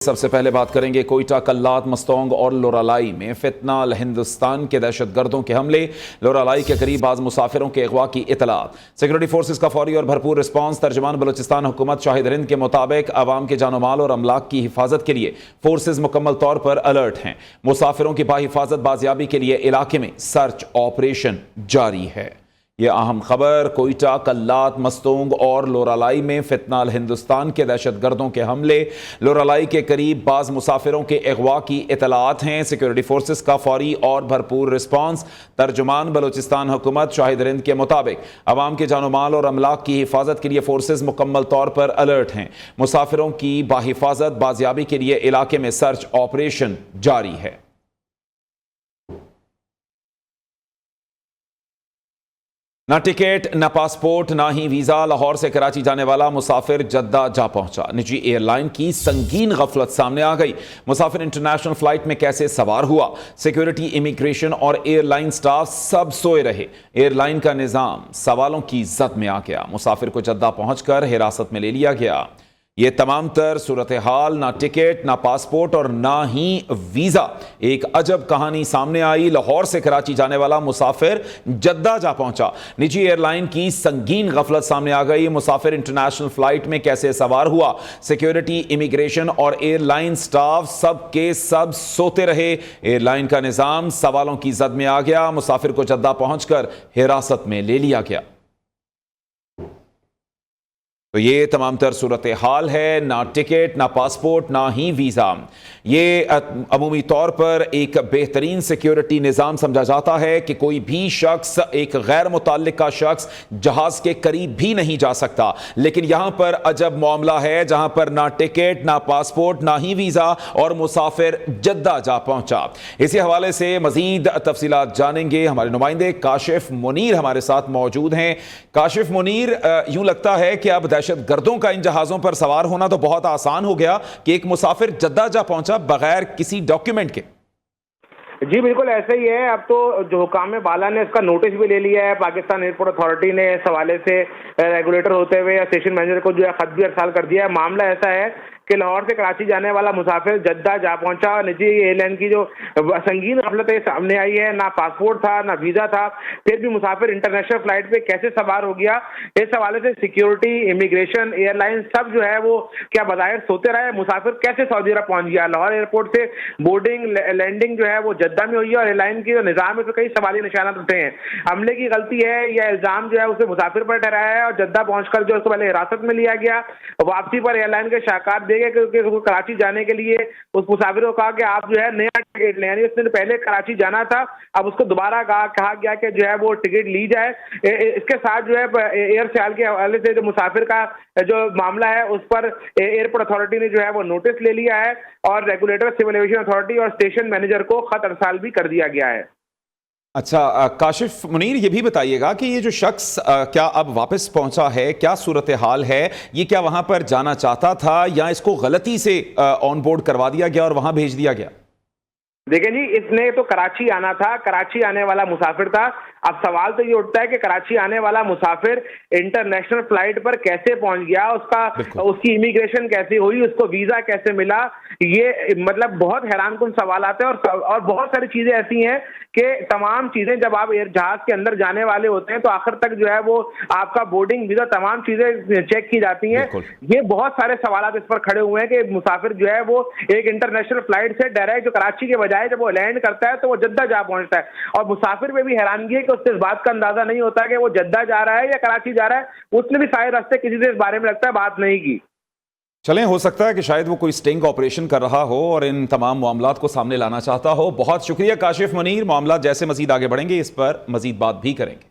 सबसे पहले बात करेंगे कोयटा, कल्लात, मस्तोंग और लोरालाई में फितना हिंदुस्तान के दहशत गर्दों के हमले। लोरालाई के करीब बाज मुसाफिरों के अगवा की इतलात। सिक्योरिटी फोर्सेस का फौरी और भरपूर रिस्पांस। तर्जमान बलूचिस्तान हुकूमत शाहिद हिंद के मुताबिक अवाम के जानो माल और अमलाक की हिफाजत के लिए फोर्सेस मुकम्मल तौर पर अलर्ट हैं। मुसाफिरों की बाहिफाजत बाजियाबी के लिए इलाके में सर्च ऑपरेशन जारी है। ये अहम खबर कोयटा, कल्लात, मस्तोंग और लोरालाई में फितना हिंदुस्तान के दहशत गर्दों के हमले। लोरालाई के करीब बाज मुसाफिरों के अगवा की इतलात हैं। सिक्योरिटी फोर्सेस का फौरी और भरपूर रिस्पांस। तर्जुमान बलूचिस्तान हुकूमत शाहिद हिंद के मुताबिक अवाम के जानो माल और अमलाक की हिफाजत के लिए फोर्सेस मुकम्मल तौर पर अलर्ट हैं। मुसाफिरों की बाहिफाजत बाजियाबी के लिए इलाके में सर्च ऑपरेशन जारी है। ना टिकट, ना पासपोर्ट, ना ही वीज़ा। लाहौर से कराची जाने वाला मुसाफिर जद्दा जा पहुंचा। निजी एयरलाइन की संगीन गफलत सामने आ गई। मुसाफिर इंटरनेशनल फ्लाइट में कैसे सवार हुआ? सिक्योरिटी, इमिग्रेशन और एयरलाइन स्टाफ सब सोए रहे। एयरलाइन का निज़ाम सवालों की जद में आ गया। मुसाफिर को जद्दा पहुंचकर हिरासत में ले लिया गया। ये तमाम तर सूरत हाल, ना टिकट, ना पासपोर्ट और ना ही वीज़ा। एक अजब कहानी सामने आई। लाहौर से कराची जाने वाला मुसाफिर जद्दा जा पहुंचा। निजी एयरलाइन की संगीन गफलत सामने आ गई। मुसाफिर इंटरनेशनल फ्लाइट में कैसे सवार हुआ? सिक्योरिटी, इमिग्रेशन और एयरलाइन स्टाफ सब के सब सोते रहे। एयरलाइन का निज़ाम सवालों की जद में आ गया। मुसाफिर को जद्दा पहुंचकर हिरासत में ले लिया गया। तो ये तमाम तर सूरत हाल है। ना टिकट, ना पासपोर्ट, ना ही वीज़ा। ये अमूमी तौर पर एक बेहतरीन सिक्योरिटी निज़ाम समझा जाता है कि कोई भी शख्स, एक गैर मुतल्लिका शख्स जहाज़ के करीब भी नहीं जा सकता। लेकिन यहाँ पर अजब मामला है जहाँ पर ना टिकट, ना पासपोर्ट, ना ही वीज़ा और मुसाफिर जद्दा जा पहुँचा। इसी हवाले से मज़ीद तफसीलात जानेंगे। हमारे नुमाइंदे काशिफ मुनीर हमारे साथ मौजूद हैं। काशिफ मुनीर, यूँ लगता है कि अब दहशत गर्दों का इन जहाज़ों पर सवार होना तो बहुत आसान हो गया कि एक मुसाफिर जद्दा जा पहुंचा बगैर किसी डॉक्यूमेंट के। जी बिल्कुल ऐसा ही है। अब तो जो हुकाम बाला ने इसका नोटिस भी ले लिया है। पाकिस्तान एयरपोर्ट अथॉरिटी ने इस हवाले से रेगुलेटर होते हुए या स्टेशन मैनेजर को जो है खत भी अरसाल कर दिया है। मामला ऐसा है कि लाहौर से कराची जाने वाला मुसाफिर जद्दा जा पहुंचा। निजी एयरलाइन की जो संगीन गफलतें सामने आई है, ना पासपोर्ट था, ना वीज़ा था, फिर भी मुसाफिर इंटरनेशनल फ्लाइट पे कैसे सवार हो गया, इस हवाले से सिक्योरिटी, इमिग्रेशन, एयरलाइन सब जो है वो क्या बज़ाहिर सोते रहे। मुसाफिर कैसे सऊदी अरब पहुंच गया? लाहौर एयरपोर्ट से बोर्डिंग लैंडिंग जो है वो जद्दा में हुई है और एयरलाइन की जो निज़ाम है तो कई सवाली निशानात उठे हैं। हमले की गलती है या इल्ज़ाम जो है उसे मुसाफिर पर ठहराया है और जद्दा पहुंचकर जो उसको पहले हिरासत में लिया गया। वापसी पर एयरलाइन के शाहकार दे गए क्योंकि कराची जाने के लिए उस मुसाफिर को कहा कि आप जो है नया टिकट लें, यानी उसने पहले कराची जाना था, अब उसको दोबारा कहा गया कि जो है वो टिकट ली जाए। इसके साथ जो है एयर सयाल के हवाले से जो मुसाफिर का जो मामला है उस पर एयरपोर्ट अथॉरिटी ने जो है वो नोटिस ले लिया है और रेगुलेटर, सिविल एविएशन अथॉरिटी और स्टेशन मैनेजर को खत अरसाल भी कर दिया गया है। अच्छा काशिफ मुनीर, ये भी बताइएगा कि ये जो शख्स क्या अब वापस पहुंचा है, क्या सूरत हाल है? ये क्या वहां पर जाना चाहता था या इसको गलती से ऑन बोर्ड करवा दिया गया और वहां भेज दिया गया? देखें जी, इसने तो कराची आना था, कराची आने वाला मुसाफिर था। अब सवाल तो ये उठता है कि कराची आने वाला मुसाफिर इंटरनेशनल फ्लाइट पर कैसे पहुंच गया, उसकी इमिग्रेशन कैसे हुई, उसको वीजा कैसे मिला? ये मतलब बहुत हैरानकुन सवाल आते हैं और बहुत सारी चीजें ऐसी हैं कि तमाम चीजें जब आप जहाज के अंदर जाने वाले होते हैं तो आखिर तक जो है वो आपका बोर्डिंग वीजा तमाम चीजें चेक की जाती हैं। ये बहुत सारे सवाल इस पर खड़े हुए हैं कि मुसाफिर जो है वो एक इंटरनेशनल फ्लाइट से डायरेक्ट जो कराची के बजाय जब वो लैंड करता है तो वो जद्दा जा पहुंचता है और मुसाफिर में भी हैरानगी है कि उससे इस बात का अंदाजा नहीं होता कि वो जद्दा जा रहा है या कराची जा रहा है। उसने भी सारे रास्ते किसी से इस बारे में लगता है बात नहीं की। चलें, हो सकता है कि शायद वो कोई स्टिंग ऑपरेशन कर रहा हो और इन तमाम मामलात को सामने लाना चाहता हो। बहुत शुक्रिया काशिफ मुनीर। मामला जैसे मजीद आगे बढ़ेंगे इस पर मजीद बात भी करेंगे।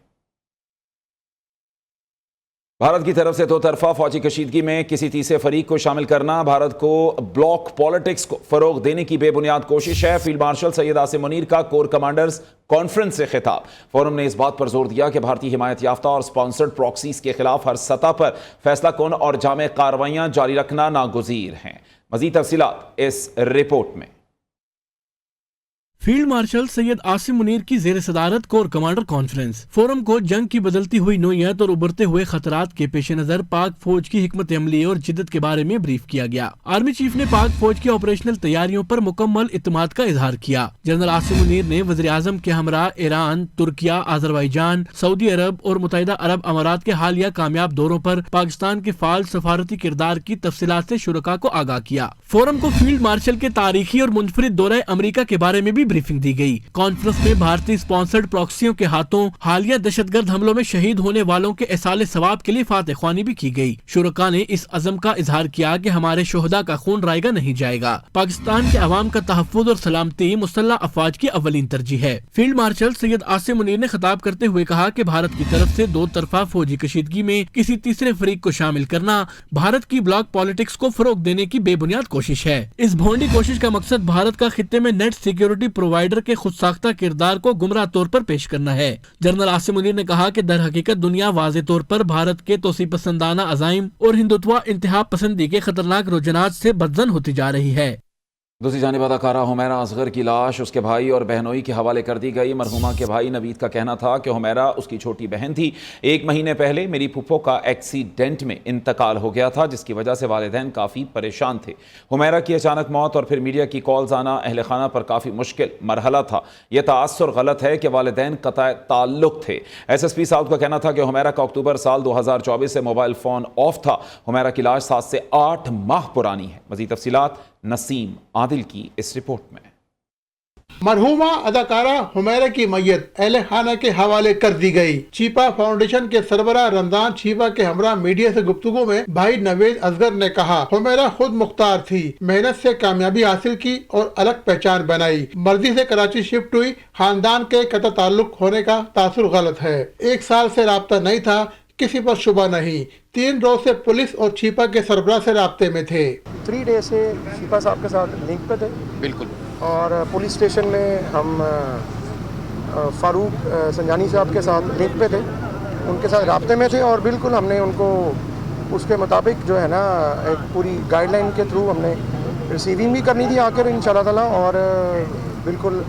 भारत की तरफ से दो तरफा फौजी कशीदगी में किसी तीसरे फरीक को शामिल करना भारत को ब्लॉक पॉलिटिक्स को फरोग देने की बेबुनियाद कोशिश है। फील्ड मार्शल सैयद आसिम मुनीर का कोर कमांडर्स कॉन्फ्रेंस से खिताब। फोरम ने इस बात पर जोर दिया कि भारतीय हिमायत याफ्ता और स्पॉन्सर्ड प्रॉक्सीज के खिलाफ हर सतह पर फैसला कौन और जामे कार्रवाइयां जारी रखना नागुज़ीर हैं। मजीद तफसीलात इस रिपोर्ट में। फील्ड मार्शल सैयद आसिम मुनीर की जेर सदारत कोर कमांडर कॉन्फ्रेंस। फोरम को जंग की बदलती हुई नोयत और उभरते हुए खतरात के पेश नजर पाक फौज की हिकमत अमली और जिद्दत के बारे में ब्रीफ किया गया। आर्मी चीफ ने पाक फौज की ऑपरेशनल तैयारियों पर मुकम्मल इत्मीनान का इजहार किया। जनरल आसिम मुनीर ने वज़ीर आज़म के हमरा ईरान, तुर्किया, आज़रबाईजान, सऊदी अरब और मुत्तहिदा अरब अमारात के हालिया कामयाब दौरों पर पाकिस्तान के फाल सफारती किरदार की तफसीलात से शुरका को आगाह किया। फोरम को फील्ड मार्शल के तारीखी और मुनफरिद दौरे अमरीका के बारे में भी ब्रीफिंग दी गई। कॉन्फ्रेंस में भारतीय स्पॉन्सर्ड प्रॉक्सियों के हाथों हालिया दहशतगर्द हमलों में शहीद होने वालों के एसाले सवाब के लिए फातह ख्वानी भी की गई। शुरका ने इस अज़म का इजहार किया कि हमारे शोहदा का खून रायगा नहीं जाएगा। पाकिस्तान के अवाम का तहफ़्फ़ुज़ और सलामती मुसल्लह अफ़वाज की अव्वलीन तरजीह है। फील्ड मार्शल सैयद आसिम मुनीर ने खिताब करते हुए कहा कि भारत की तरफ से दो तरफा फौजी कशीदगी में किसी तीसरे फरीक को शामिल करना भारत की ब्लॉक पॉलिटिक्स को फरोग देने की बेबुनियाद कोशिश है। इस भोंडी कोशिश का मकसद भारत का खित्ते में नेट सिक्योरिटी प्रोवाइडर के खुद साख्ता किरदार को गुमराह तौर पर पेश करना है। जनरल आसिम मुनीर ने कहा कि दर हकीकत दुनिया वाज़े तौर पर भारत के तोसी पसंदाना अज़ाइम और हिंदुत्व इंतहा पसंदी के खतरनाक रुझानात से बदजन होती जा रही है। दूसरी जानिब अदाकारा हुमैरा असगर की लाश उसके भाई और बहनोई के हवाले कर दी गई। मरहुमा के भाई नवीद का कहना था कि हुमैरा उसकी छोटी बहन थी। 1 महीने पहले मेरी फुफ्फो का एक्सीडेंट में इंतकाल हो गया था, जिसकी वजह से वालिदैन काफ़ी परेशान थे। हुमैरा की अचानक मौत और फिर मीडिया की कॉल्स आना अहल खाना पर काफ़ी मुश्किल मरहला था। यह तासुर गलत है कि वालिदैन कतई ताल्लुक थे। SSP साउथ का कहना था कि हुमैरा का अक्टूबर साल 2024 से मोबाइल फ़ोन ऑफ था। हुमैरा की लाश 7 से 8 माह पुरानी है। मज़ीद तफसीलात नसीम आदिल की इस रिपोर्ट में। मरहुमा अदाकारा हुमैरा की मैयत अहले खाना के हवाले कर दी गई। चीपा फाउंडेशन के सरबराह रमजान चीपा के हमरा मीडिया से गुफ्तगू में भाई नवेद असगर ने कहा, हुमैरा खुद मुख्तार थी, मेहनत से कामयाबी हासिल की और अलग पहचान बनाई। मर्जी से कराची शिफ्ट हुई। खानदान के कतई ताल्लुक होने का तासुर गलत है। 1 साल से राब्ता नहीं था, किसी पर शुबा नहीं। 3 रोज से पुलिस और चीपा के सरबराह से राब्ते में थे। 3 डेज से चीपा साहब के साथ लिंक पे थे। बिल्कुल। और पुलिस स्टेशन में हम फारूक संजानी साहब के साथ लिंक पे थे, उनके साथ राब्ते में थे और बिल्कुल हमने उनको उसके मुताबिक जो है ना एक पूरी गाइडलाइन के थ्रू हमने रिसीविंग भी करनी थी आखिर इंशाल्लाह ताला, और बिल्कुल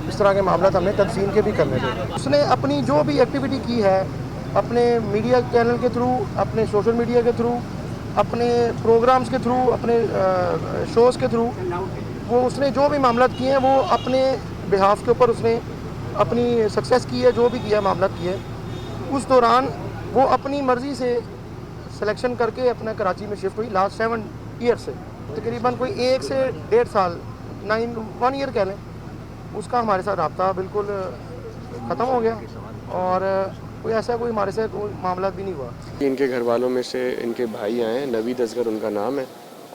इस तरह के मामला हमने तदफीन के भी करने थे। उसने अपनी जो भी एक्टिविटी की है अपने मीडिया चैनल के थ्रू, अपने सोशल मीडिया के थ्रू, अपने प्रोग्राम्स के थ्रू, अपने शोज़ के थ्रू, वो उसने जो भी मामला किए हैं वो अपने बिहाफ के ऊपर उसने अपनी सक्सेस की है, जो भी किया मामला किए। उस दौरान वो अपनी मर्ज़ी से सिलेक्शन करके अपना कराची में शिफ्ट हुई। लास्ट 7 ईयर से तकरीबन कोई 1 से 1.5 साल 1 ईयर कह लें, उसका हमारे साथ रब्ता बिल्कुल ख़त्म हो गया और कोई ऐसा कोई हमारे से कोई मामला भी नहीं हुआ। इनके घर वालों में से इनके भाई आए हैं, नवीद असगर उनका नाम है,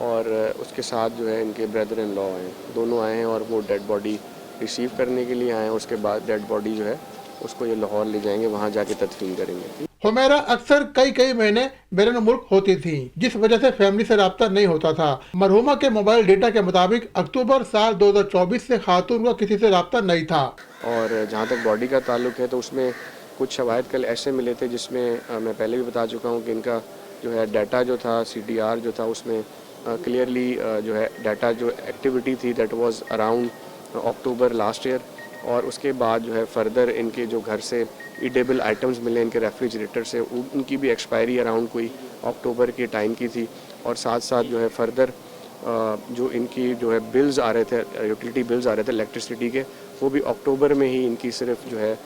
और उसके साथ जो है इनके ब्रदर इन लॉ हैं, दोनों आए हैं और वो डेड बॉडी रिसीव करने के लिए आए हैं। उसके बाद डेड बॉडी जो है उसको ये लाहौर ले जाएंगे, वहाँ जाके तदफीन करेंगे। हुमैरा अक्सर कई महीने बैरून मुल्क होती थी, जिस वजह से फैमिली से राब्ता नहीं होता था। मरहुमा के मोबाइल डेटा के मुताबिक अक्टूबर साल 2024 से खातून का किसी से राब्ता नहीं था। और जहाँ तक बॉडी का ताल्लुक है तो उसमें कुछ शवाहिद कल ऐसे मिले थे जिसमें मैं पहले भी बता चुका हूँ कि इनका जो है डाटा जो था CDR जो था उसमें क्लियरली जो है डाटा जो एक्टिविटी थी that was around October last year, और उसके बाद जो है फर्दर इनके जो घर से ईडेबल आइटम्स मिले इनके रेफ्रिजरेटर से, उनकी भी एक्सपायरी अराउंड कोई अक्टूबर के टाइम की थी। और साथ साथ जो है फर्दर जो इनकी जो है बिल्स आ रहे थे, यूटिलिटी बिल्स आ रहे थे इलेक्ट्रिसिटी के, वो भी अक्टूबर में ही इनकी सिर्फ जो है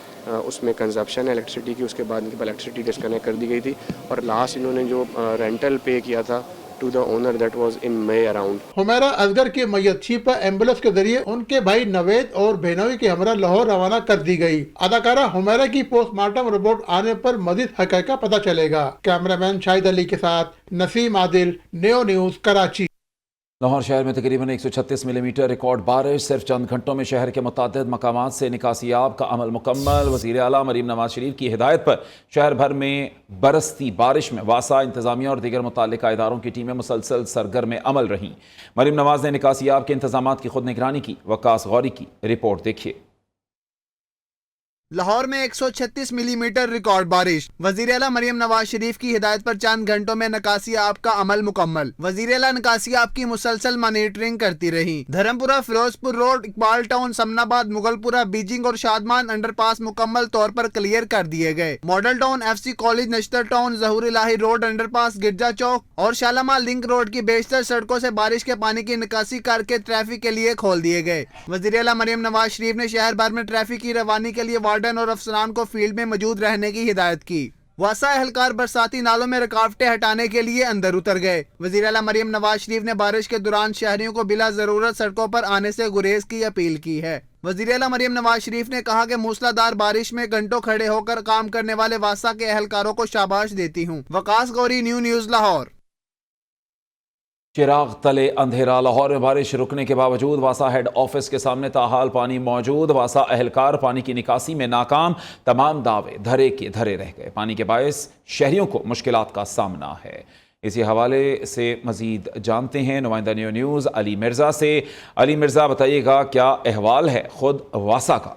उसमें कंजप्शन है इलेक्ट्रिसिटी की, उसके बाद इनकी इलेक्ट्रिसिटी डिस्कनेक्ट कर दी गई थी। और लास्ट इन्होंने जो रेंटल पे किया था to the owner that was in May around. Humaira Asghar की मैयत चीपा एम्बुलेंस के जरिए उनके भाई नवेद और बहनोई के हमरा लाहौर रवाना कर दी गई। अदाकारा हुमैरा की पोस्टमार्टम रिपोर्ट आने पर मजीद हक़ाइक़ पता चलेगा। कैमरामैन शाहिद अली के साथ नसीम आदिल, नेओ न्यूज़, कराची। लाहौर शहर में तकरीबन 136 मिलीमीटर रिकॉर्ड बारिश। सिर्फ चंद घंटों में शहर के मुतादिद मकामात से निकासियाब का अमल मुकम्मल। वज़ीर आला मरीम नवाज शरीफ की हिदायत पर शहर भर में बरसती बारिश में वासा इंतजामिया और दीगर मुतल्लिका इदारों की टीमें मुसलसल सरगर्म अमल रहीं। मरीम नवाज ने निकासियाब के इंतजामात की खुद निगरानी की। वकास गौरी की रिपोर्ट देखिए। لاہور میں 136 ملی میٹر ریکارڈ بارش۔ وزیر اعلیٰ مریم نواز شریف کی ہدایت پر چند گھنٹوں میں نکاسی آب کا عمل مکمل۔ وزیر اعلیٰ نکاسی آب کی مسلسل مانیٹرنگ کرتی رہی۔ دھرمپورہ فیروز پور روڈ، اقبال ٹاؤن، سمن آباد، مغل پورہ، بیجنگ اور شادمان انڈر پاس مکمل طور پر کلیئر کر دیے گئے۔ Model Town, F C college, Nishtar town, Zahoor Elahi road under پاس، گرجا چوک اور شالامار لنک روڈ کی بیشتر سڑکوں سے بارش کے پانی کی نکاسی کر کے ٹریفک کے لیے کھول دیے گئے۔ وزیر اعلیٰ مریم نواز شریف نے شہر بھر میں ٹریفک کی روانی کے لیے وارڈن اور افسران کو فیلڈ میں موجود رہنے کی ہدایت کی۔ واسا اہلکار برساتی نالوں میں رکاوٹیں ہٹانے کے لیے اندر اتر گئے۔ وزیر اعلیٰ مریم نواز شریف نے بارش کے دوران شہریوں کو بلا ضرورت سڑکوں پر آنے سے گریز کی اپیل کی ہے۔ وزیر اعلیٰ مریم نواز شریف نے کہا کہ موسلا دھار بارش میں گھنٹوں کھڑے ہو کر کام کرنے والے واسا کے اہلکاروں کو شاباش دیتی ہوں۔ وقاص گوری، نیوز لاہور۔ چراغ تلے اندھیرا۔ لاہور میں بارش رکنے کے باوجود واسا ہیڈ آفس کے سامنے تاحال پانی موجود۔ واسا اہلکار پانی کی نکاسی میں ناکام، تمام دعوے دھرے کے دھرے رہ گئے۔ پانی کے باعث شہریوں کو مشکلات کا سامنا ہے۔ اسی حوالے سے مزید جانتے ہیں نمائندہ نیوز علی مرزا سے۔ علی مرزا، بتائیے گا کیا احوال ہے خود واسا کا؟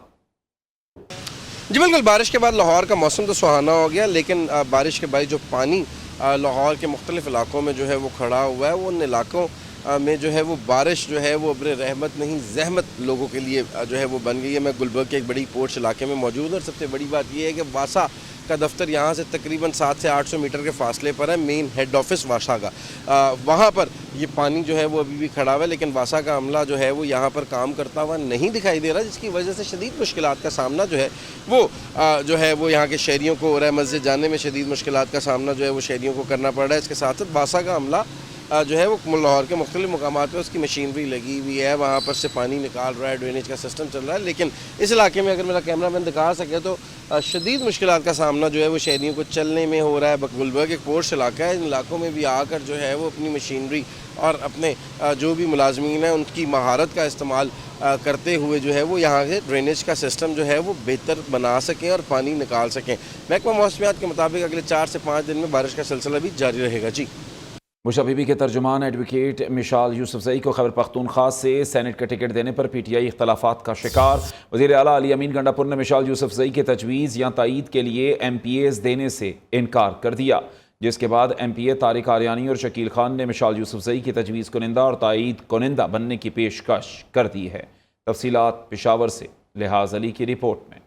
جی بالکل، بارش کے بعد لاہور کا موسم تو سہانا ہو گیا، لیکن بارش کے باعث جو پانی لاہور کے مختلف علاقوں میں جو ہے وہ کھڑا ہوا ہے، وہ ان علاقوں میں جو ہے وہ بارش جو ہے وہ ابر رحمت نہیں زحمت لوگوں کے لیے جو ہے وہ بن گئی ہے۔ میں گلبرگ کے ایک بڑی پورچھ علاقے میں موجود ہوں، اور سب سے بڑی بات یہ ہے کہ واسا کا دفتر یہاں سے تقریباً 700 سے 800 میٹر کے فاصلے پر ہے، مین ہیڈ آفس واسا کا۔ وہاں پر یہ پانی جو ہے وہ ابھی بھی کھڑا ہوا ہے، لیکن واسا کا عملہ جو ہے وہ یہاں پر کام کرتا ہوا نہیں دکھائی دے رہا، جس کی وجہ سے شدید مشکلات کا سامنا جو ہے وہ یہاں کے شہریوں کو رہ مسجد جانے میں شدید مشکلات کا سامنا جو ہے وہ شہریوں کو کرنا پڑ رہا ہے۔ اس کے ساتھ ساتھ واسا کا عملہ جو ہے وہ لاہور کے مختلف مقامات پہ اس کی مشینری لگی ہوئی ہے، وہاں پر سے پانی نکال رہا ہے، ڈرینیج کا سسٹم چل رہا ہے، لیکن اس علاقے میں اگر میرا کیمرہ مین دکھا سکے تو شدید مشکلات کا سامنا جو ہے وہ شہریوں کو چلنے میں ہو رہا ہے۔ گلبرگ ایک پورش علاقہ ہے، ان علاقوں میں بھی آ کر جو ہے وہ اپنی مشینری اور اپنے جو بھی ملازمین ہیں ان کی مہارت کا استعمال کرتے ہوئے جو ہے وہ یہاں سے ڈرینیج کا سسٹم جو ہے وہ بہتر بنا سکیں اور پانی نکال سکیں۔ محکمہ موسمیات کے مطابق اگلے 4 سے 5 دن میں بارش کا سلسلہ بھی جاری رہے گا۔ جی، بشرا بی بی کے ترجمان ایڈوکیٹ مشال یوسفزئی کو خیبر پختونخوا سے سینٹ کا ٹکٹ دینے پر پی ٹی آئی اختلافات کا شکار۔ وزیر اعلیٰ علی امین گنڈا پور نے مشال یوسفزئی کے تجویز یا تائید کے لیے ایم پی ایز دینے سے انکار کر دیا، جس کے بعد ایم پی اے طارق آریانی اور شکیل خان نے مشال یوسفزئی کی تجویز کنندہ اور تائید کنندہ بننے کی پیشکش کر دی ہے۔ تفصیلات پشاور سے لحاظ علی کی رپورٹ میں۔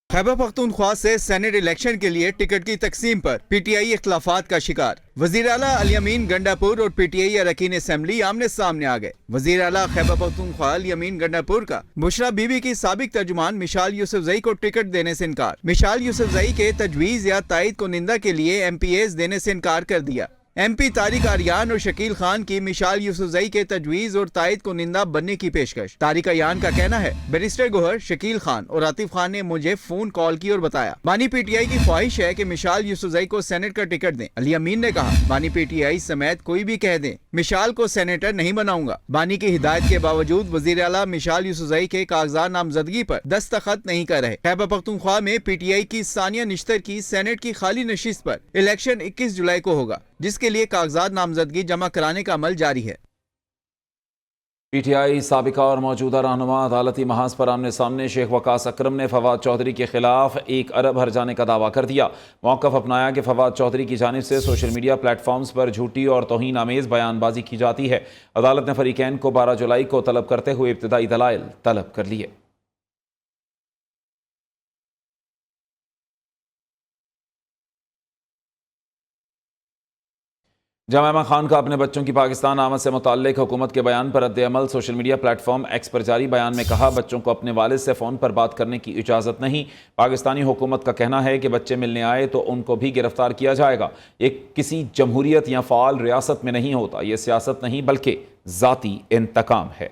خیبر پختونخوا سے سینٹ الیکشن کے لیے ٹکٹ کی تقسیم پر پی ٹی آئی اختلافات کا شکار۔ وزیر اعلیٰ علی امین گنڈا پور اور پی ٹی آئی اراکین اسمبلی آمنے سامنے آ گئے۔ وزیر اعلیٰ خیبر پختونخوا علی امین گنڈا پور کا بشرا بی بی کی سابق ترجمان مشال یوسفزئی کو ٹکٹ دینے سے انکار۔ مشال یوسفزئی کے تجویز یا تائید کنندہ کے لیے ایم پی ایز دینے سے انکار کر دیا۔ ایم پی طارق آریان اور شکیل خان کی مشال یوسفزئی کے تجویز اور تائید کنندہ بننے کی پیشکش۔ طارق آریان کا کہنا ہے بیرسٹر گوہر، شکیل خان اور عاطف خان نے مجھے فون کال کی اور بتایا بانی پی ٹی آئی کی خواہش ہے کہ مشال یوسفزئی کو سینٹ کا ٹکٹ دیں۔ علی امین نے کہا بانی پی ٹی آئی سمیت کوئی بھی کہہ دیں مشال کو سینیٹر نہیں بناؤں گا۔ بانی کی ہدایت کے باوجود وزیر اعلیٰ مشال یوسفزئی کے کاغذات نامزدگی پر دستخط نہیں کر رہے۔ خیبر پختونخوا میں پی ٹی آئی کی ثانیہ نشتر کی سینٹ کی خالی نشست پر الیکشن 21 جولائی کو ہوگا، جس کے لیے کاغذات نامزدگی جمع کرانے کا عمل جاری ہے۔ پی ٹی آئی سابقہ اور موجودہ رہنما عدالتی محاذ پر آمنے سامنے۔ شیخ وقاص اکرم نے فواد چودھری کے خلاف 1 ارب ہرجانے کا دعویٰ کر دیا۔ موقف اپنایا کہ فواد چودھری کی جانب سے سوشل میڈیا پلیٹ فارمز پر جھوٹی اور توہین آمیز بیان بازی کی جاتی ہے۔ عدالت نے فریقین کو 12 جولائی کو طلب کرتے ہوئے ابتدائی دلائل طلب کر لیے۔ جامع احمد خان کا اپنے بچوں کی پاکستان آمد سے متعلق حکومت کے بیان پر رد عمل۔ Social media platform X پر جاری بیان میں کہا بچوں کو اپنے والد سے فون پر بات کرنے کی اجازت نہیں۔ پاکستانی حکومت کا کہنا ہے کہ بچے ملنے آئے تو ان کو بھی گرفتار کیا جائے گا۔ یہ کسی جمہوریت یا فعال ریاست میں نہیں ہوتا، یہ سیاست نہیں بلکہ ذاتی انتقام ہے۔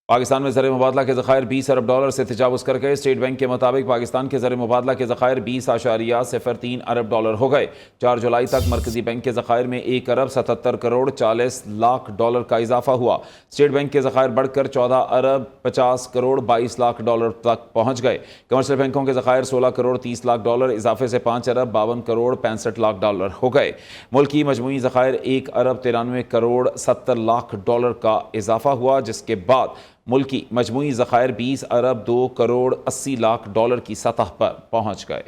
पाकिस्तान में ज़र मुबादला के ज़खायर 20 अरब डॉलर से तजावुज़ कर गए। स्टेट बैंक के मुताबिक पाकिस्तान के ज़र मुबादला के ज़खायर 20.03 अरब डॉलर हो गए। 4 जुलाई तक मरकज़ी बैंक के ज़खायर में 1 अरब 77 करोड़ 40 लाख डॉलर का इजाफा हुआ। स्टेट बैंक के ज़खायर बढ़कर 14 अरब 50 करोड़ 22 लाख डॉलर तक पहुँच गए। कमर्शियल बैंकों के ज़खायर 16 करोड़ 30 लाख डॉलर इजाफे से 5 अरब 52 करोड़ 65 लाख डॉलर हो गए। मुल्क की मजमूई ज़खायर 1 अरब 93 करोड़ 70 लाख डॉलर का इजाफा हुआ, जिसके बाद मुल्की मजमूई ज़खायर 20 अरब 2 करोड़ 80 लाख डॉलर की सतह पर पहुंच गए।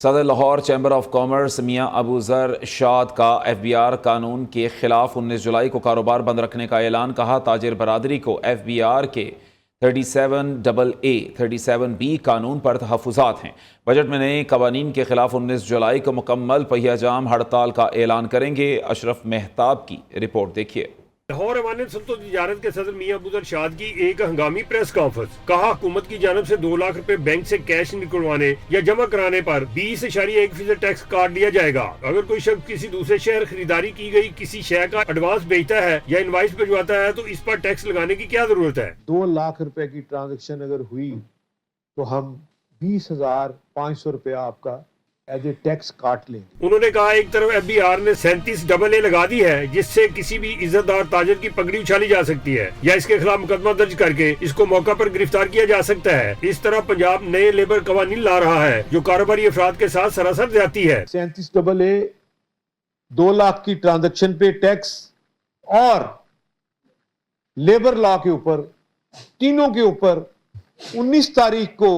सदर लाहौर चैम्बर ऑफ कॉमर्स मियां अबू ज़र शाद का FBR कानून के खिलाफ 19 जुलाई को कारोबार बंद रखने का ऐलान। कहा, ताजिर बरादरी को FBR के 37AA 37B कानून पर तहफ़्फ़ुज़ात हैं। बजट में नए कवानीन के खिलाफ 19 जुलाई को मुकम्मल पहिया जाम हड़ताल का ऐलान करेंगे। अशरफ मेहताब की रिपोर्ट देखिए। लाहौर अवान सुल्तान तिजारत के सदर मियां अबू ज़र शाद की एक हंगामी प्रेस कॉन्फ्रेंस। कहा, हुकूमत की जानब से 2 लाख रुपए बैंक से कैश निकलवाने या जमा कराने पर 20.1% टैक्स काट लिया जाएगा। अगर कोई शख्स किसी दूसरे शहर खरीदारी की गई किसी शय का एडवांस भेजता है या इनवाइस भिजवाता है तो इस पर टैक्स लगाने की क्या जरूरत है। 2 लाख रुपए की ट्रांजेक्शन अगर हुई तो हम 20,500 रुपया आपका एज ए टैक्स काट लेंगे। उन्होंने कहा, एक तरफ FBR ने 37AA लगा दी है, जिससे किसी भी इज्जतदार ताजिर की पगड़ी उछाली जा सकती है या इसके खिलाफ मुकदमा दर्ज करके इसको मौका पर गिरफ्तार किया जा सकता है। इस तरह पंजाब नए लेबर कवानीन ला रहा है जो कारोबारी अफराद के साथ सरासर ज्यादती है। 37AA 2 लाख की ट्रांजेक्शन पे टैक्स और लेबर लॉ के ऊपर, तीनों के ऊपर 19 तारीख को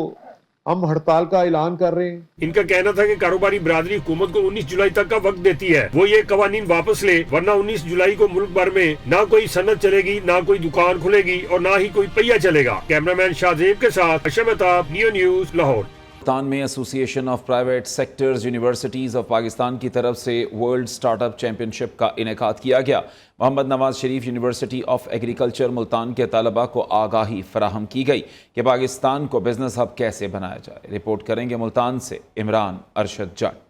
हम हड़ताल का ऐलान कर रहे हैं। इनका कहना था कि कारोबारी बरादरी हुकूमत को 19 जुलाई तक का वक्त देती है, वो ये कवानीन वापस ले, वरना 19 जुलाई को मुल्क भर में ना कोई सनत चलेगी, ना कोई दुकान खुलेगी और ना ही कोई पहिया चलेगा। कैमरामैन शाहजेब के साथ अशरफ मेहताब, नियो न्यूज़, लाहौर। पाकिस्तान में association of private sectors universities of Pakistan की तरफ से वर्ल्ड स्टार्टअप चैम्पियनशिप का इनेकाद किया गया। Mohammad Nawaz Sharif university of agriculture Multan के तलबा को आगाही फराहम की गई कि पाकिस्तान को बिजनेस हब कैसे बनाया जाए। रिपोर्ट करेंगे मुल्तान से इमरान अरशद जट।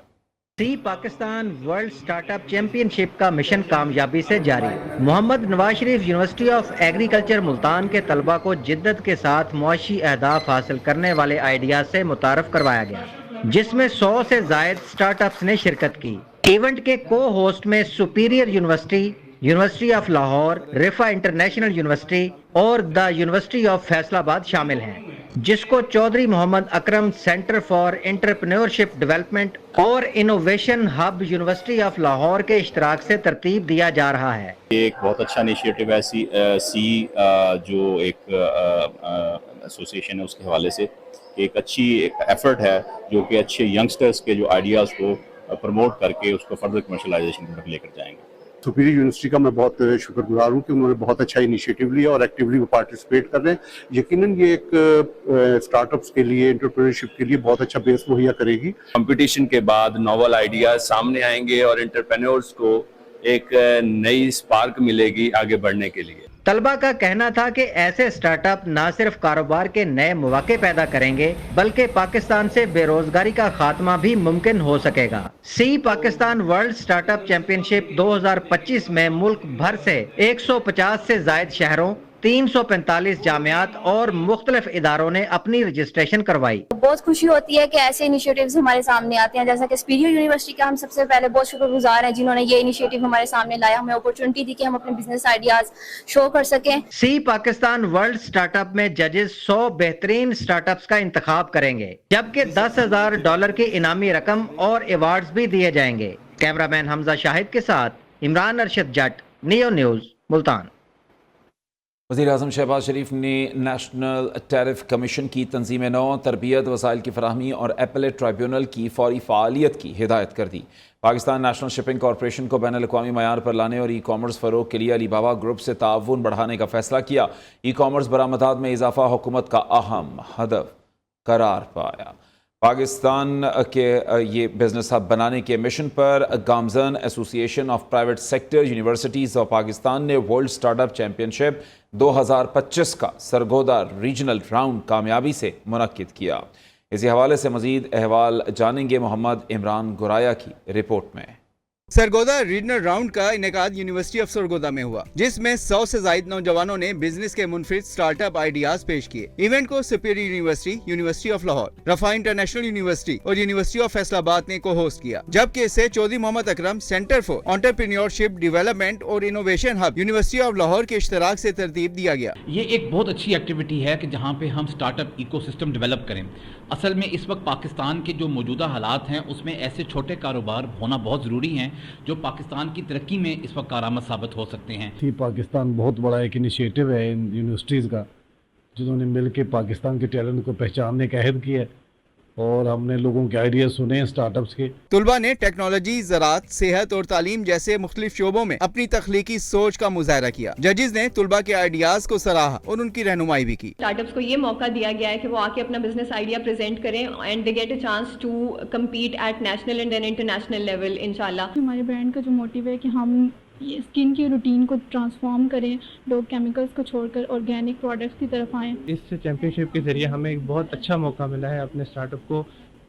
पाकिस्तान वर्ल्ड स्टार्टअप चैंपियनशिप का मिशन कामयाबी से जारी। Mohammad Nawaz Sharif university of agriculture Multan के तलबा को जिद्दत के साथ मुआशी अहदाफ हासिल करने वाले आइडियाज से मुतारफ करवाया गया, जिसमें 100 से जायद स्टार्टअप्स ने शिरकत की। इवेंट के को होस्ट में superior University, University of Lahore, रिफा international University और द यूनिवर्सिटी ऑफ फैसलाबाद शामिल हैं, जिसको Chaudhary Muhammad Akram centre for entrepreneurship development और innovation hub University of Lahore के इश्तराक से तरतीब दिया जा रहा है। एक बहुत अच्छा इनिशिएटिव है जो एक एसोसिएशन है, उसके हवाले से एक अच्छी एफर्ट है जो कि अच्छे यंगस्टर्स के जो आइडियाज़ को प्रमोट करके उसको फर्दर कमर्शलाइजेशन तक लेकर जाएंगे। सुपीरियर यूनिवर्सिटी का मैं बहुत शुक्रगुजार हूँ कि उन्होंने बहुत अच्छा इनिशिएटिव लिया और एक्टिवली वो पार्टिसिपेट कर रहे हैं। यकीनन ये एक स्टार्टअप्स के लिए, एंटरप्रेन्योरशिप के लिए बहुत अच्छा बेस मुहैया करेगी। कंपटीशन के बाद नोवेल आइडियाज सामने आएंगे और एंटरप्रेन्योर्स को एक नई स्पार्क मिलेगी आगे बढ़ने के लिए। तलबा का कहना था कि ऐसे स्टार्टअप न सिर्फ कारोबार के नए मौके पैदा करेंगे बल्कि पाकिस्तान से बेरोजगारी का खात्मा भी मुमकिन हो सकेगा। पाकिस्तान वर्ल्ड स्टार्टअप चैंपियनशिप 2025 में मुल्क भर से 150 से जायद शहरों, 345 जामियात और मुख्तलिफ इदारों ने अपनी रजिस्ट्रेशन करवाई। बहुत खुशी होती है कि ऐसे इनिशिएटिव्स हमारे सामने आते हैं, जैसा कि सुपीरियर यूनिवर्सिटी का हम सबसे पहले बहुत शुक्रगुजार हैं जिन्होंने ये इनिशिएटिव हमारे सामने लाया, हमें अपॉर्चुनिटी दी कि हम अपने बिजनेस आइडियाज शो कर सकें। पाकिस्तान वर्ल्ड स्टार्टअप में जजेस 100 बेहतरीन स्टार्टअप्स का इंतखाब करेंगे, जबकि $10,000 की इनामी रकम और अवार्ड्स भी दिए जाएंगे। कैमरामैन हमजा शाहिद के साथ इमरान अरशद जट, नियो न्यूज़, मुल्तान। वज़ीर-ए-आज़म शहबाज शरीफ ने नेशनल टैरिफ कमीशन की तंजीम नौ, तरबियत, वसाइल की फराहमी और एपेलेट ट्राइब्यूनल की फौरी फ़ालियत की हिदायत कर दी। पाकिस्तान नेशनल शिपिंग कॉरपोरेशन को बैनुल-अक़वामी मयार पर लाने और ई कॉमर्स फ़रोग़ के लिए अलीबाबा ग्रुप से ताउन बढ़ाने का फ़ैसला किया। ई कॉमर्स बरामदात में इजाफ़ा हुकूमत का अहम हदफ करार पाया। पाकिस्तान के ये बिजनेस हब बनाने के मिशन पर गामजन association of private sector universities of Pakistan ने वर्ल्ड स्टार्टअप चैम्पियनशिप 2025 का सरगोदा रीजनल राउंड कामयाबी से मुनक्किद किया। इसी हवाले से मज़ीद अहवाल जानेंगे मोहम्मद इमरान गुराया की रिपोर्ट में। सरगोदा रीजनल राउंड का इनेकाद यूनिवर्सिटी ऑफ सरगोदा में हुआ, जिसमें 100 से ज्यादा नौजवानों ने बिजनेस के मुनफरिद स्टार्टअप आइडियाज पेश किए। इवेंट को Superior University, University of Lahore, Riphah International University और यूनिवर्सिटी ऑफ फैसलाबाद ने को होस्ट किया, जबकि इसे Chaudhry Muhammad Akram centre for entrepreneurship development और innovation hub University of Lahore के इश्तराक से तरतीब दिया गया। ये एक बहुत अच्छी एक्टिविटी है कि जहाँ पे हम स्टार्टअप इकोसिस्टम डेवलप करें। असल में इस वक्त पाकिस्तान के जो मौजूदा हालात हैं उसमें ऐसे छोटे कारोबार होना बहुत ज़रूरी हैं जो पाकिस्तान की तरक्की में इस वक्त कारआमद साबित हो सकते हैं। पाकिस्तान बहुत बड़ा एक इनिशिएटिव है इन यूनिवर्सिटीज़ का, जिन्होंने मिलकर पाकिस्तान के टैलेंट को पहचानने का अहद किया है और हमने लोगों के आइडिया सुने हैं स्टार्टअप्स के। तुलबा ने टेक्नोलॉजी, ज़राअत, सेहत और तालीम जैसे मुख्तलिफ शोबों में अपनी तख्लीकी सोच का मुजाहरा किया। जजेस ने तुलबा के आइडियाज को सराहा और उनकी रहनुमाई भी की। स्टार्टअप्स को ये मौका दिया गया है कि वो आके अपना बिजनेस आइडिया प्रेजेंट करें and they get a chance to compete at national and then international level इंशाल्लाह। हमारे ब्रांड का जो मोटिव है कि हम ये स्किन की रूटीन को ट्रांसफॉर्म करें, लोग केमिकल्स को छोड़कर ऑर्गेनिक प्रोडक्ट्स की तरफ आएँ। इस चैम्पियनशिप के ज़रिए हमें एक बहुत अच्छा मौका मिला है अपने स्टार्टअप को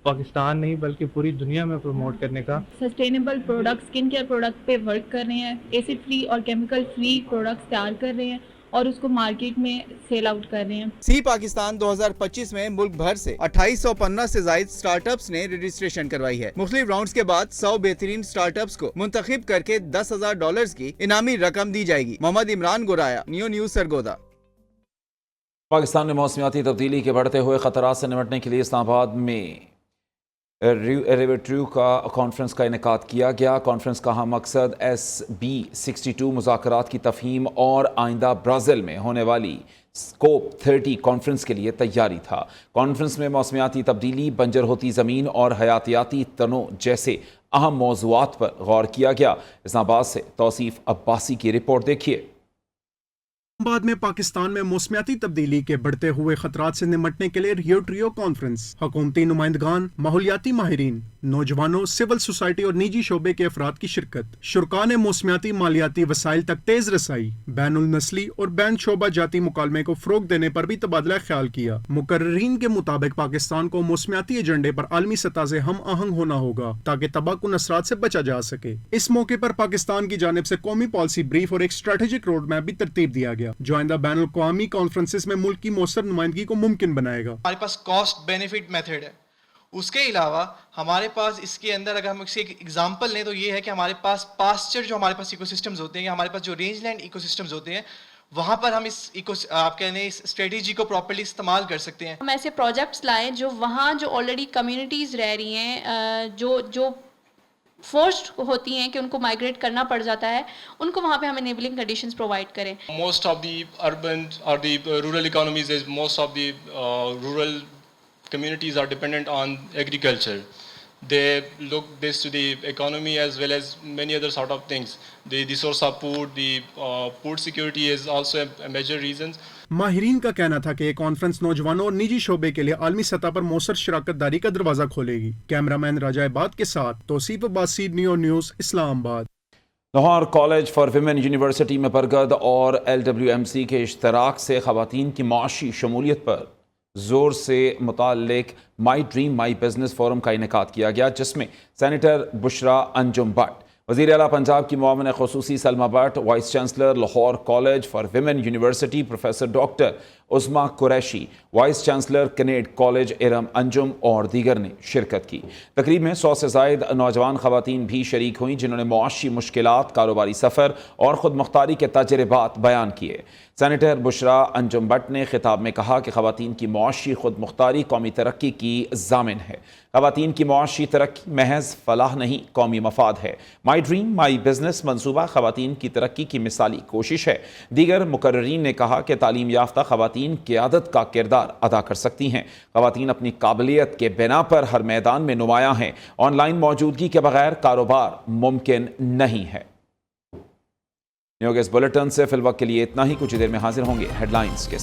पाकिस्तान नहीं बल्कि पूरी दुनिया में प्रमोट करने का। Sustainable product, skin care product पे वर्क कर रहे हैं, एसिड फ्री और केमिकल फ्री प्रोडक्ट्स तैयार कर रहे हैं और उसको मार्केट में सेल आउट कर रहे हैं। सी पाकिस्तान 2025 में मुल्क भर से 2815 से ज्यादा स्टार्टअप्स ने रजिस्ट्रेशन करवाई है। मुख्तलिफ राउंड्स के बाद 100 बेहतरीन स्टार्टअप्स को मुंतखब करके $10,000 की इनामी रकम दी जाएगी। Muhammad Imran Goraya, Neo News Sargodha. पाकिस्तान में मौसमियाती तब्दीली के बढ़ते हुए खतरात से निपटने के लिए इस्लामाबाद में रिवेट्रू का कॉन्फ्रेंस का इनेकाद किया गया। कॉन्फ्रेंस का अहम मकसद SB62 मुज़ाकरात की तफ़हीम और आइंदा ब्राज़ील में होने वाली स्कोप 30 कॉन्फ्रेंस के लिए तैयारी था। कॉन्फ्रेंस में मौसमियाती तब्दीली, बंजर होती ज़मीन और हयातियाती तनों जैसे अहम मौज़ूआत पर गौर किया गया। इस्लामाबाद से तौसीफ अब्बासी की रिपोर्ट देखिए। बाद में पाकिस्तान में मौसमियाती तब्दीली के बढ़ते हुए खतरात से निपटने के लिए रियो ट्रियो कॉन्फ्रेंस हुकूमती नुमाइंदगान, माहौलियाती माहिरीन, नौजवानों, सिविल सोसाइटी और निजी शोबे के अफराद की शिरकत। शुरका ने मौसमियाती मालियाती वसाइल तक तेज रसाई, बैनुल नस्ली और बैन शोबा जाती मुकालमे को फरोग देने पर भी तबादला ख्याल किया। मुकर्रीन के मुताबिक पाकिस्तान को मौसमियाती एजेंडे पर आलमी सतह से हम आहंग होना होगा ताकि तबाहकुन असरात से बचा जा सके। इस मौके पर पाकिस्तान की जानिब से कौमी पॉलिसी ब्रीफ और एक स्ट्रेटेजिक रोड मैप भी तरतीब दिया गया जो आइंदा बैनुल अक़वामी कॉन्फ्रेंसेस में मुल्क की मौसर नुमाइंदगी को मुमकिन बनाएगा। हमारे पास कॉस्ट बेनिफिट मेथड है। उसके अलावा हमारे पास इसके अंदर अगर हम इसके एक एग्जांपल लें तो ये है कि हमारे पास पास्चर जो हमारे पास इकोसिस्टम्स होते हैं या हमारे पास जो रेंजलैंड इकोसिस्टम्स होते हैं वहाँ पर हम इस आप कहने इस स्ट्रेटेजी को प्रॉपर्ली इस्तेमाल कर सकते हैं। हम ऐसे प्रोजेक्ट्स लाएं जो वहाँ जो ऑलरेडी कम्युनिटीज़ रह रही हैं, जो फोर्स्ड होती हैं कि उनको माइग्रेट करना पड़ जाता है, उनको वहाँ पे हम इनेबलिंग कंडीशंस प्रोवाइड करें। मोस्ट ऑफ द अर्बन और the rural economies is most of the rural communities are dependent on agriculture. They look this to the economy as well as many other sort of things. The source of food, the food security is also a major reason. माहिरीन का कहना था कि ये conference नौजवानों और निजी शोबे के लिए आलमी सतह पर मौसर शराकत दारी का दरवाजा खोलेगी। कैमरामैन राजाबाद के साथ Tauseef Abbasi, Neo News, Islamabad. Lahore college for women university में बरगद और LWMC के इश्तराक से ख़वातीन की माशी शमूलियत पर ज़ोर से मुताल्लिक My Dream My Business forum का इनेकाद किया गया, जिसमें सेनेटर बुशरा अंजुम भट्ट, वज़ीर आला पंजाब की मुआविन ख़ुसूसी Salma Bhatt, vice chancellor Lahore college for women University professor doctor Usma Qureshi, vice chancellor Kinnaird college Iram Anjum और दीगर ने शिरकत की। तकरीब में 100 से ज़ायद नौजवान ख़वातीन भी शरीक हुई, जिन्होंने मुआशी मुश्किलात, कारोबारी सफ़र और ख़ुद मुख्तारी के तजर्बात बयान किए। सेनेटर बुशरा अंजुम भट्ट ने खिताब में कहा कि ख़वातीन की मुआशी खुद मुख्तारी कौमी तरक्की की ज़ामिन है। ख़वातीन की मुआशी तरक्की महज फलाह नहीं, कौमी मफाद है। माई ड्रीम माई बिजनेस मनसूबा ख़वातीन की तरक्की की मिसाली कोशिश है। दीगर मुकर्रीन ने कहा कि तालीम याफ्ता ख़वातीन क़यादत का किरदार अदा कर सकती हैं। ख़वातीन अपनी काबिलियत के बिना पर हर मैदान में नुमायाँ हैं। ऑनलाइन मौजूदगी के बगैर कारोबार मुमकिन नहीं है। न्यूज़ बुलेटिन से फिलवक्त के लिए इतना ही। कुछ देर में हाजिर होंगे हेडलाइंस के